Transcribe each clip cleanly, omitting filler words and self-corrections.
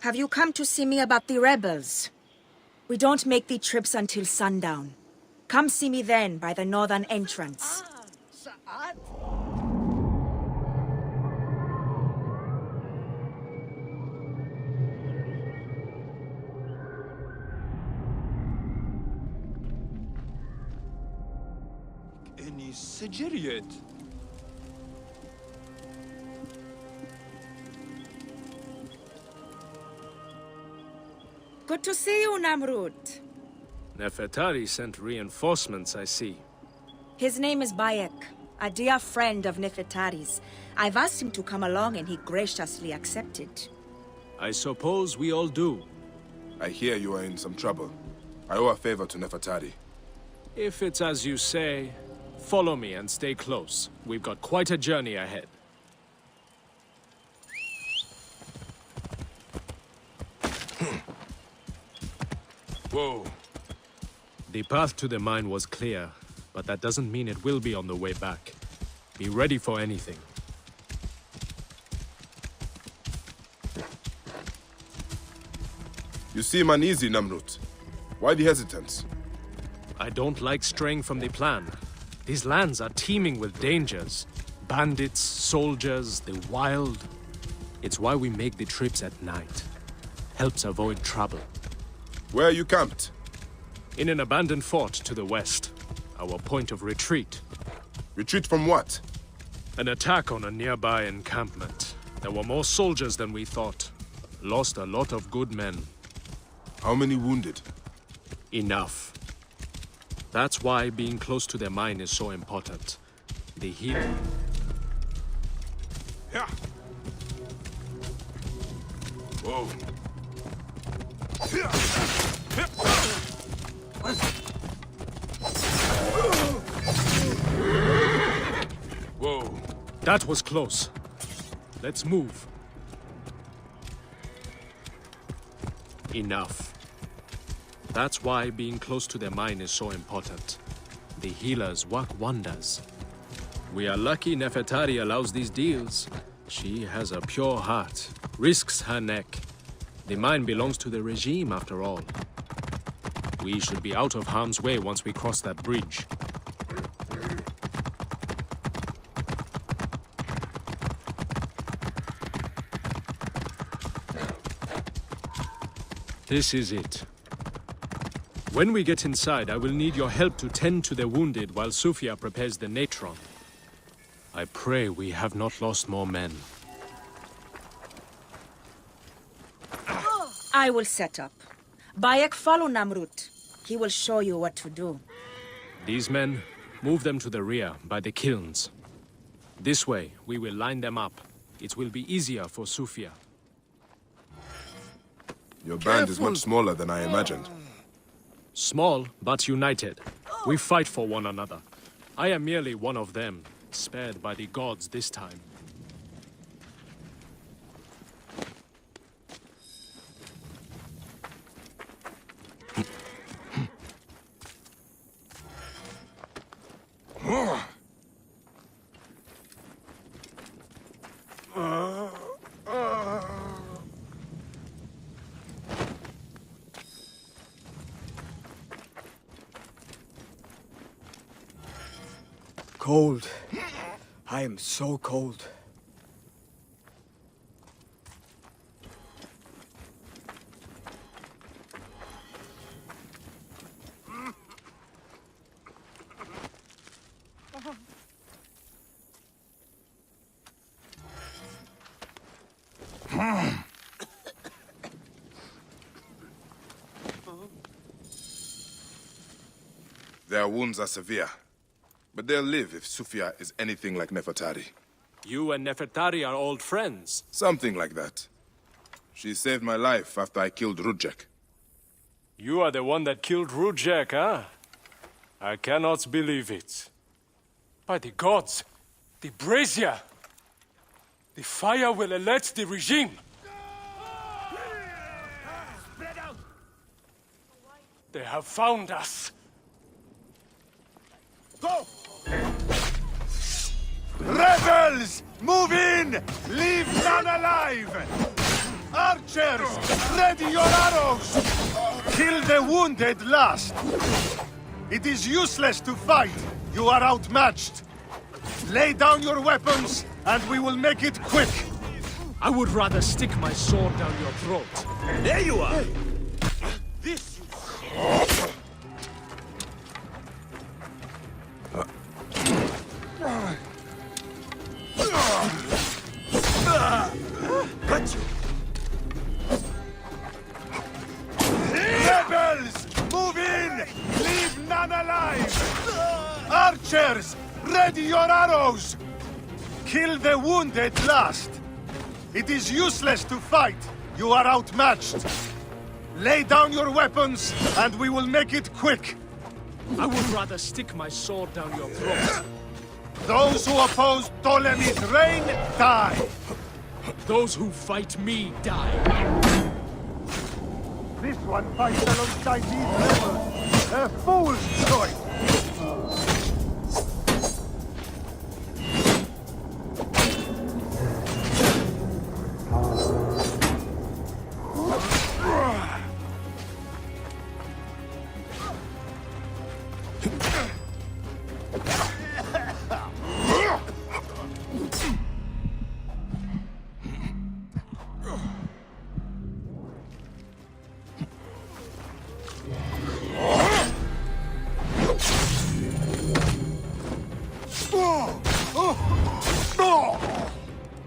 Have you come to see me about the rebels? We don't make the trips until sundown. Come see me then by the northern entrance. Good to see you, Namrud. Nefertari sent reinforcements, I see. His name is Bayek, a dear friend of Nefertari's. I've asked him to come along and he graciously accepted. I suppose we all do. I hear you are in some trouble. I owe a favor to Nefertari. If it's as you say, follow me and stay close. We've got quite a journey ahead. Whoa. The path to the mine was clear, but that doesn't mean it will be on the way back. Be ready for anything. You seem uneasy, Namrud. Why the hesitance? I don't like straying from the plan. These lands are teeming with dangers. Bandits, soldiers, the wild. It's why we make the trips at night. Helps avoid trouble. Where are you camped? In an abandoned fort to the west. Our point of retreat. Retreat from what? An attack on a nearby encampment. There were more soldiers than we thought. Lost a lot of good men. How many wounded? Enough. That's why being close to the mine is so important. The healing. Yeah. Whoa. Whoa. That was close. Let's move. Enough. That's why being close to the mine is so important. The healers work wonders. We are lucky Nefertari allows these deals. She has a pure heart, risks her neck. The mine belongs to the regime, after all. We should be out of harm's way once we cross that bridge. This is it. When we get inside, I will need your help to tend to the wounded while Sufia prepares the natron. I pray we have not lost more men. I will set up. Bayek, follow Namrud. He will show you what to do. These men, move them to the rear, by the kilns. This way, we will line them up. It will be easier for Sufia. Your band is much smaller than I imagined. Small, but united. We fight for one another. I am merely one of them, spared by the gods this time. Cold. I am so cold. Their wounds are severe. But they'll live if Sufia is anything like Nefertari. You and Nefertari are old friends. Something like that. She saved my life after I killed Rudjek. You are the one that killed Rudjek, huh? I cannot believe it. By the gods, the brazier! The fire will alert the regime! They have found us! Go! Rebels! Rebels, move in! Leave none alive! Archers, ready your arrows! Kill the wounded last! It is useless to fight. You are outmatched. Lay down your weapons, and we will make it quick. I would rather stick my sword down your throat. There you are! This Got you! Rebels! Move in! Leave none alive! Archers! Ready your arrows! Kill the wounded last! It is useless to fight! You are outmatched! Lay down your weapons, and we will make it quick! I would rather stick my sword down your throat. Those who oppose Ptolemy's reign, die! Those who fight me die. This one fights alongside these rebels. A fool's choice!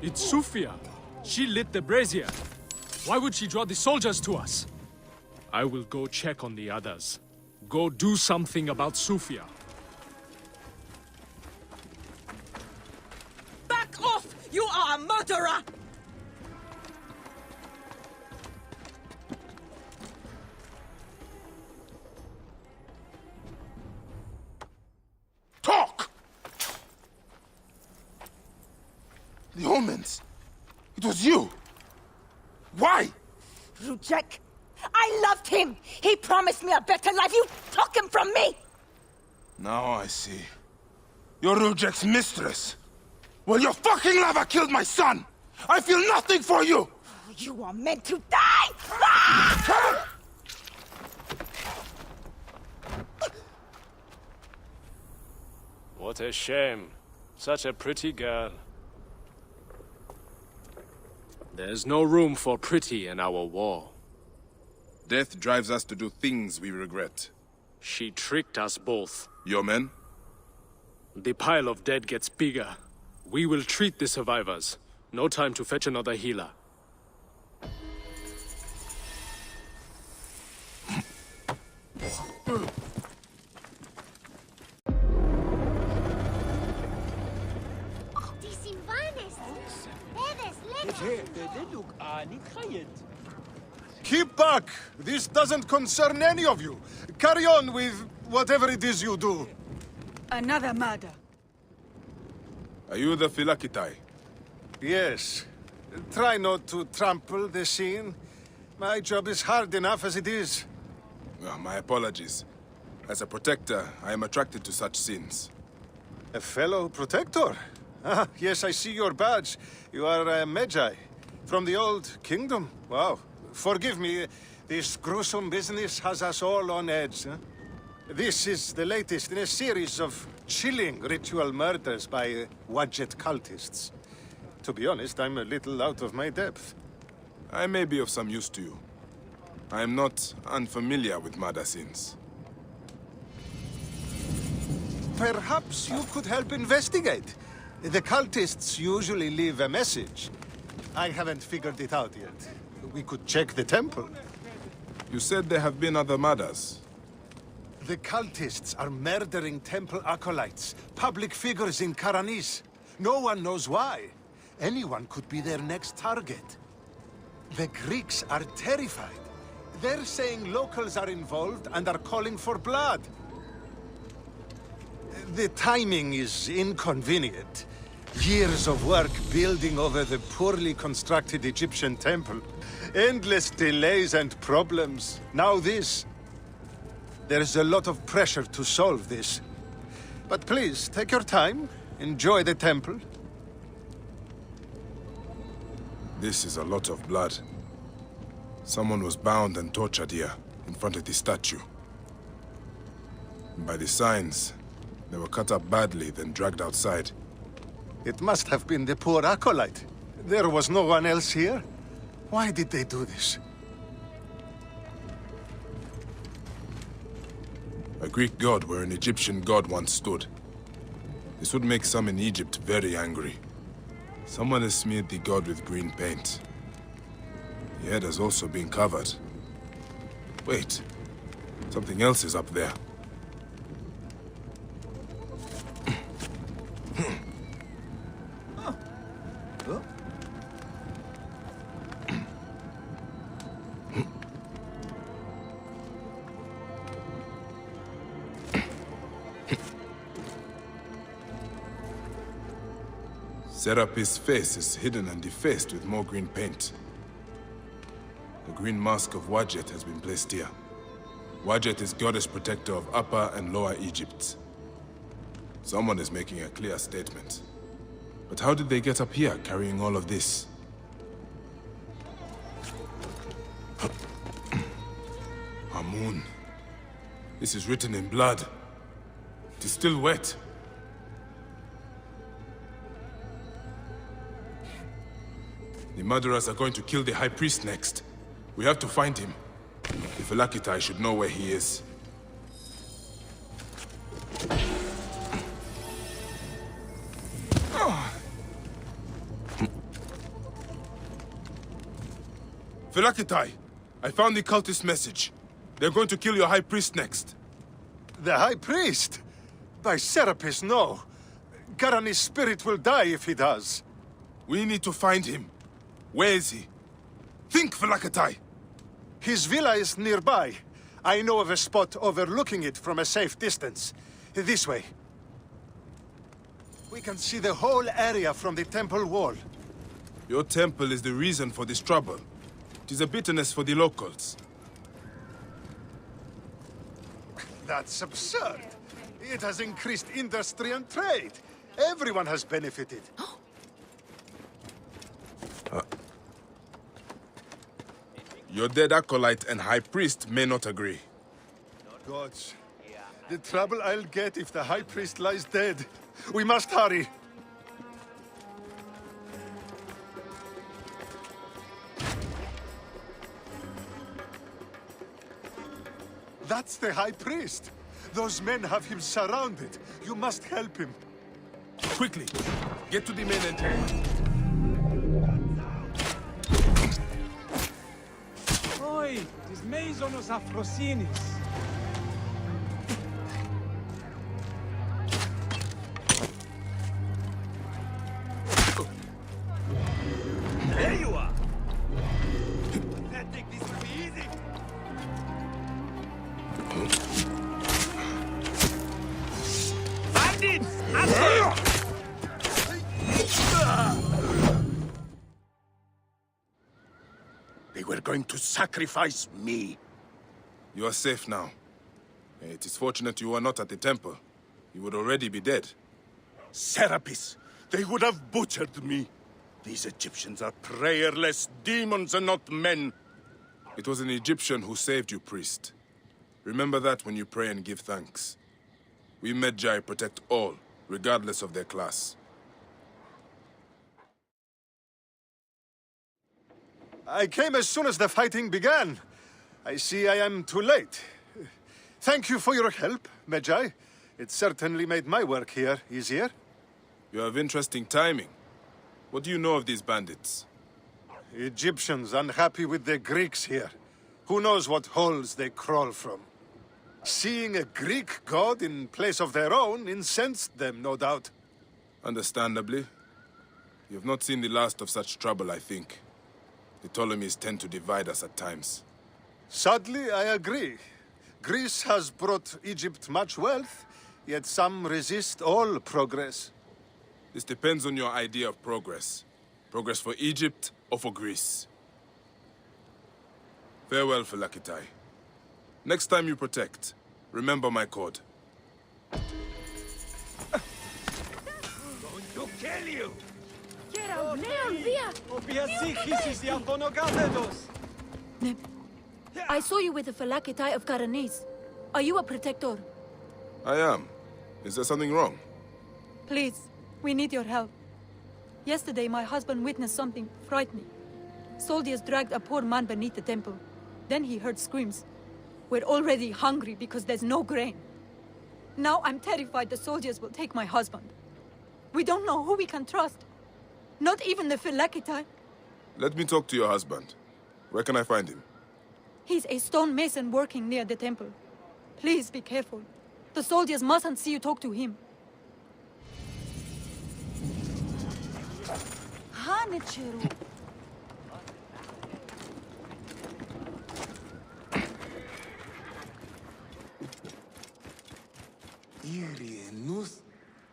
It's Sophia. She lit the brazier. Why would she draw the soldiers to us? I will go check on the others. Go do something about Sophia. Back off! You are a murderer! Talk! The omens. It was you. Why? Rujek, I loved him! He promised me a better life! You took him from me! Now I see. You're Rujek's mistress. Well, your fucking lover killed my son! I feel nothing for you! You are meant to die! Ah! What a shame. Such a pretty girl. There's no room for pretty in our war. Death drives us to do things we regret. She tricked us both. Your men? The pile of dead gets bigger. We will treat the survivors. No time to fetch another healer. Keep back! This doesn't concern any of you. Carry on with whatever it is you do. Another murder. Are you the Philakitai? Yes. Try not to trample the scene. My job is hard enough as it is. My apologies. As a protector, I am attracted to such sins. A fellow protector? Ah, yes, I see your badge. You are a Medjay. From the old kingdom? Wow. Forgive me, this gruesome business has us all on edge. Huh? This is the latest in a series of chilling ritual murders by Wadjet cultists. To be honest, I'm a little out of my depth. I may be of some use to you. I am not unfamiliar with murder scenes. Perhaps you could help investigate. The cultists usually leave a message. I haven't figured it out yet. We could check the temple. You said there have been other murders. The cultists are murdering temple acolytes, public figures in Karanis. No one knows why. Anyone could be their next target. The Greeks are terrified. They're saying locals are involved and are calling for blood. The timing is inconvenient. Years of work building over the poorly constructed Egyptian temple. Endless delays and problems. Now this. There's a lot of pressure to solve this. But please, take your time. Enjoy the temple. This is a lot of blood. Someone was bound and tortured here, in front of the statue. And by the signs, they were cut up badly, then dragged outside. It must have been the poor acolyte. There was no one else here. Why did they do this? A Greek god where an Egyptian god once stood. This would make some in Egypt very angry. Someone has smeared the god with green paint. The head has also been covered. Wait, something else is up there. Serapis' face is hidden and defaced with more green paint. The green mask of Wadjet has been placed here. Wadjet is goddess protector of Upper and Lower Egypt. Someone is making a clear statement. But how did they get up here carrying all of this? Amun. This is written in blood. It is still wet. The murderers are going to kill the High Priest next. We have to find him. The Phylakitai should know where he is. Phylakitai! I found the cultist message. They're going to kill your High Priest next. The High Priest? By Serapis, no. Garani's spirit will die if he does. We need to find him. Where is he? Think, Phylakitai! His villa is nearby. I know of a spot overlooking it from a safe distance. This way. We can see the whole area from the temple wall. Your temple is the reason for this trouble. It is a bitterness for the locals. That's absurd. It has increased industry and trade. Everyone has benefited. Your dead acolyte and high priest may not agree. Gods, the trouble I'll get if the High Priest lies dead. We must hurry. That's the High Priest. Those men have him surrounded. You must help him. Quickly, get to the main entrance. Oi, tis meizonos afrosinis. There you are! I think this will be easy. Bandits! They were going to sacrifice me. You are safe now. It is fortunate you are not at the temple. You would already be dead. Serapis! They would have butchered me. These Egyptians are prayerless demons and not men. It was an Egyptian who saved you, priest. Remember that when you pray and give thanks. We Medjay protect all, regardless of their class. I came as soon as the fighting began. I see I am too late. Thank you for your help, Medjay. It certainly made my work here easier. You have interesting timing. What do you know of these bandits? Egyptians unhappy with the Greeks here. Who knows what holes they crawl from? Seeing a Greek god in place of their own incensed them, no doubt. Understandably. You have not seen the last of such trouble, I think. The Ptolemies tend to divide us at times. Sadly, I agree. Greece has brought Egypt much wealth, yet some resist all progress. This depends on your idea of progress. Progress for Egypt or for Greece. Farewell, Phylakitai. Next time you protect, remember my code. Going to kill you! I saw you with the Phylakitai of Karanis. Are you a protector? I am. Is there something wrong? Please, we need your help. Yesterday, my husband witnessed something frightening. Soldiers dragged a poor man beneath the temple. Then he heard screams. We're already hungry because there's no grain. Now I'm terrified the soldiers will take my husband. We don't know who we can trust. Not even the Phylakitai. Let me talk to your husband. Where can I find him? He's a stonemason working near the temple. Please be careful. The soldiers mustn't see you talk to him.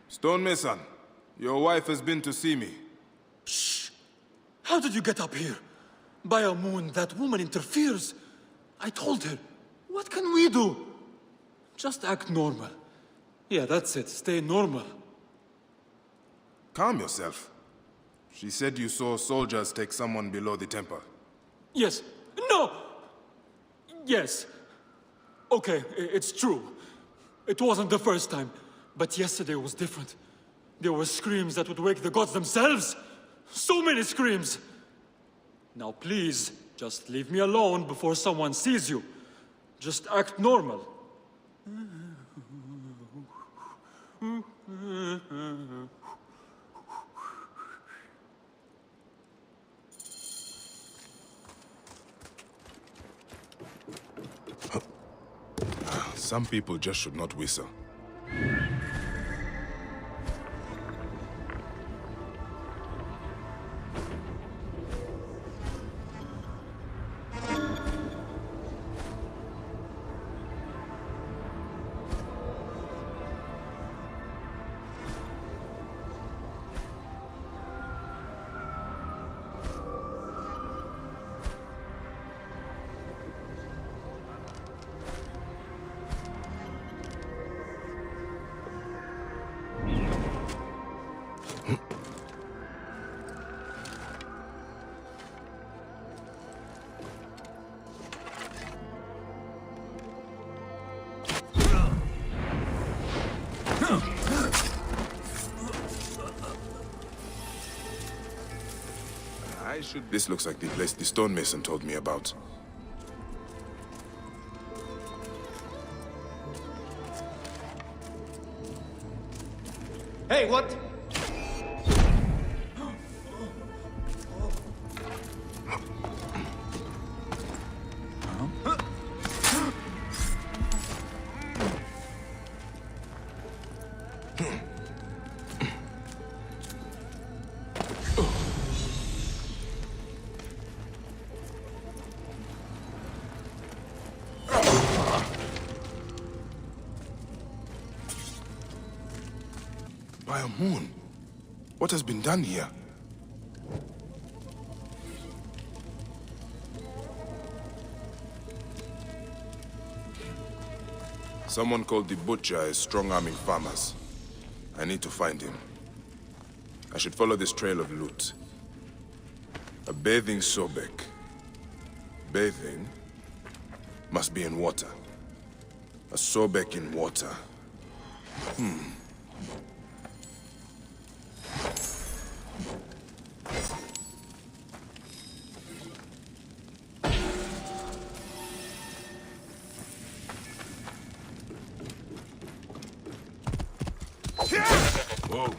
Stonemason, your wife has been to see me. Shh! How did you get up here? By a moon, that woman interferes. I told her. What can we do? Just act normal. Yeah, that's it. Stay normal. Calm yourself. She said you saw soldiers take someone below the temple. Yes. No! Yes. Okay, it's true. It wasn't the first time. But yesterday was different. There were screams that would wake the gods themselves. So many screams! Now please, just leave me alone before someone sees you. Just act normal. Some people just should not whistle. This looks like the place the stonemason told me about. Hey, what? By a moon. What has been done here? Someone called the Butcher is strong-arming farmers. I need to find him. I should follow this trail of loot. A bathing Sobek. Bathing must be in water. A Sobek in water. Whoa.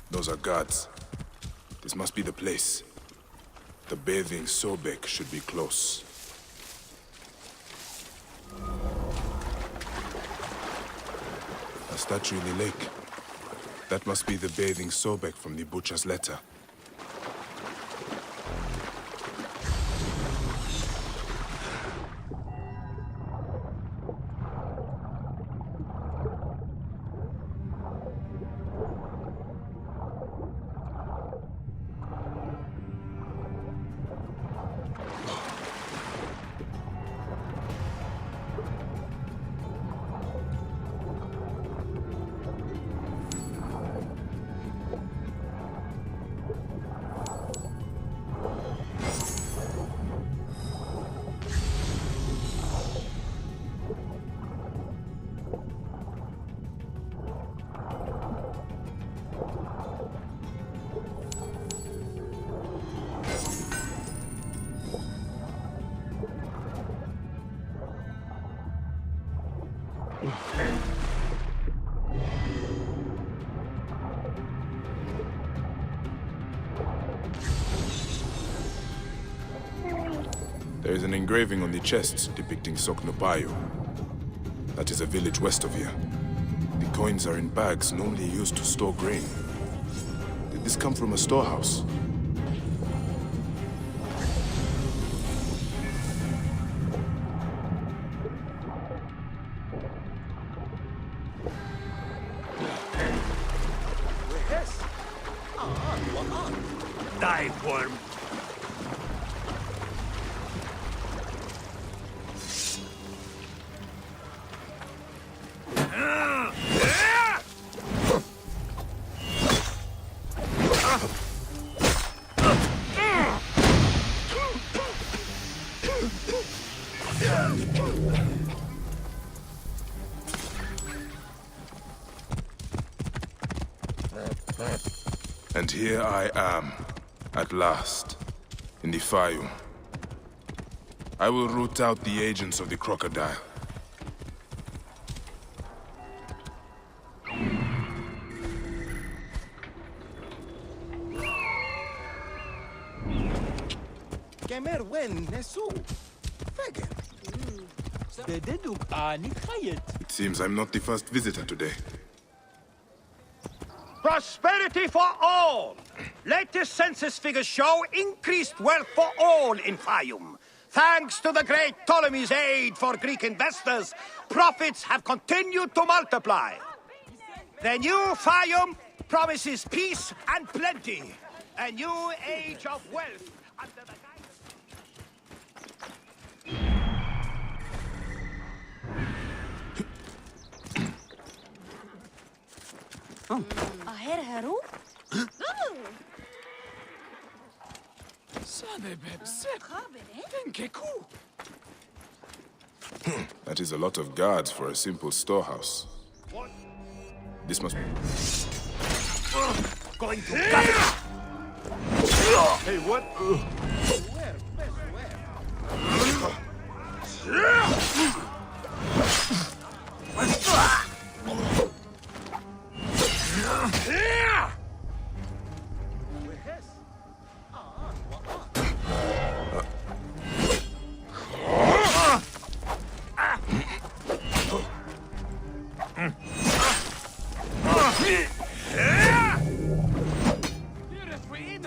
Those are guards. This must be the place. The bathing Sobek should be close. A statue in the lake. That must be the bathing Sobek from the Butcher's letter. There is an engraving on the chests depicting Soknopayo. That is a village west of here. The coins are in bags normally used to store grain. Did this come from a storehouse? Die, worm. And here I am, at last, in the Fayum. I will root out the agents of the crocodile. Kemer wen nesu. Fegen. It seems I'm not the first visitor today. Prosperity for all! Latest census figures show increased wealth for all in Fayum. Thanks to the great Ptolemy's aid for Greek investors, profits have continued to multiply. The new Fayum promises peace and plenty. A new age of wealth under the That is a lot of guards for a simple storehouse. This must be... going to gut it. Hey, what?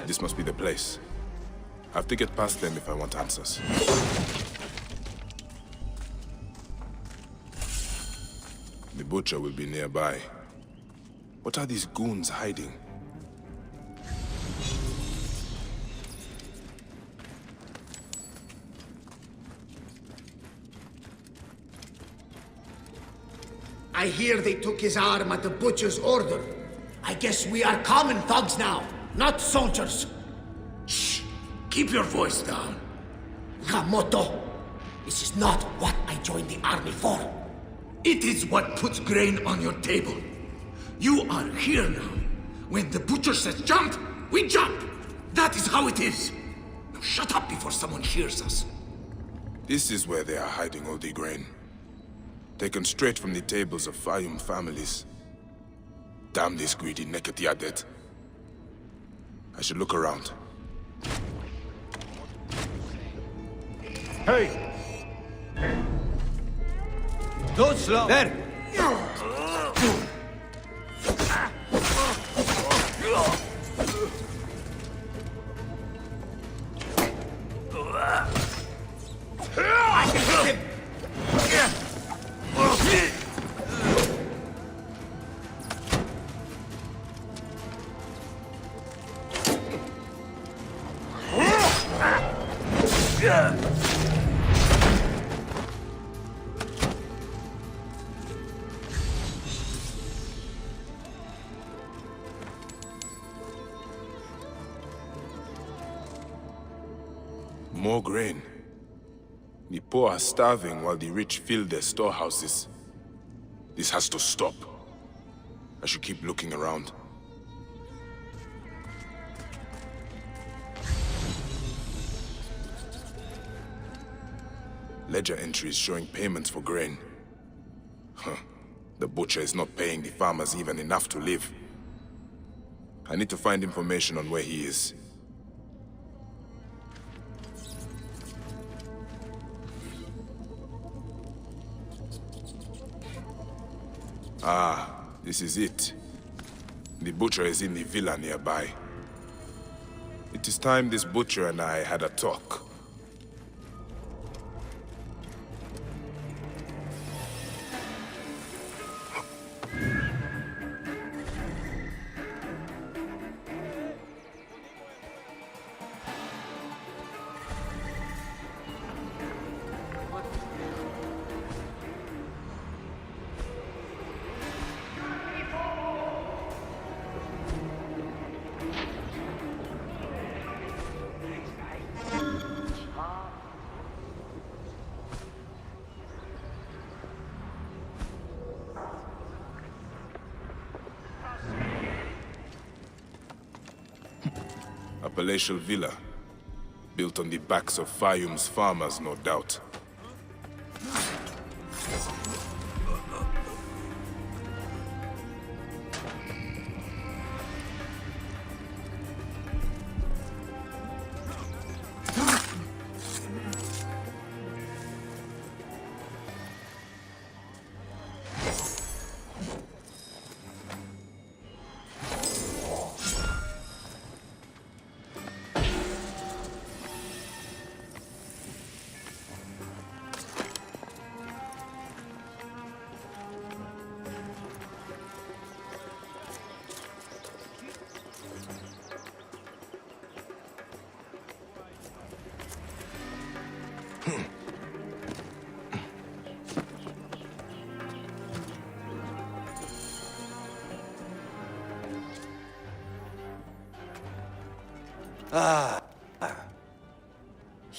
This must be the place. I have to get past them if I want answers. The butcher will be nearby. What are these goons hiding? I hear they took his arm at the butcher's order. I guess we are common thugs now, not soldiers. Shh! Keep your voice down. Gamoto, this is not what I joined the army for. It is what puts grain on your table. You are here now. When the butcher says jump, we jump. That is how it is. Now shut up before someone hears us. This is where they are hiding all the grain. Taken straight from the tables of Fayum families. Damn this greedy Neketiadet. I should look around. Hey! Don't slow! There! I can hit him! More grain. The poor are starving while the rich fill their storehouses. This has to stop. I should keep looking around. Ledger entries showing payments for grain. The butcher is not paying the farmers even enough to live. I need to find information on where he is. Ah, this is it. The butcher is in the villa nearby. It is time this butcher and I had a talk. A palatial villa, built on the backs of Fayum's farmers, no doubt.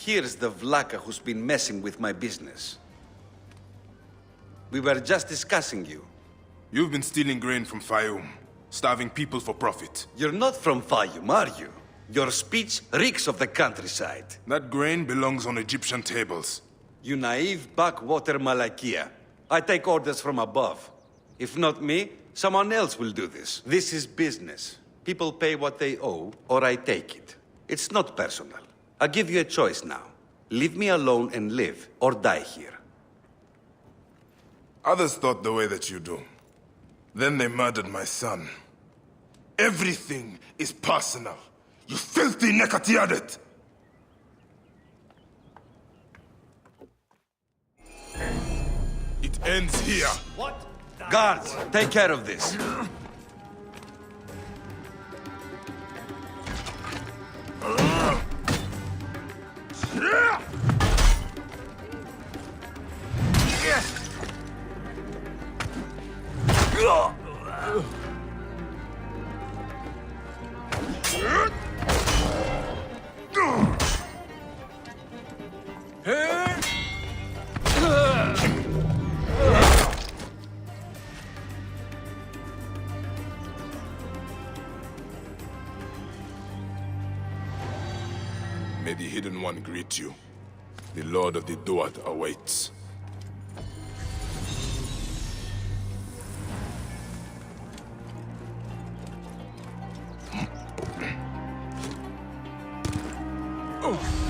Here's the Vlaka who's been messing with my business. We were just discussing you. You've been stealing grain from Fayum, starving people for profit. You're not from Fayum, are you? Your speech reeks of the countryside. That grain belongs on Egyptian tables. You naive backwater Malakia. I take orders from above. If not me, someone else will do this. This is business. People pay what they owe, or I take it. It's not personal. I give you a choice now. Leave me alone and live, or die here. Others thought the way that you do. Then they murdered my son. Everything is personal. You filthy Nekatiadet! It ends here. What? Guards, take care of this. May the Hidden One greet you. The Lord of the Duat awaits. Oh!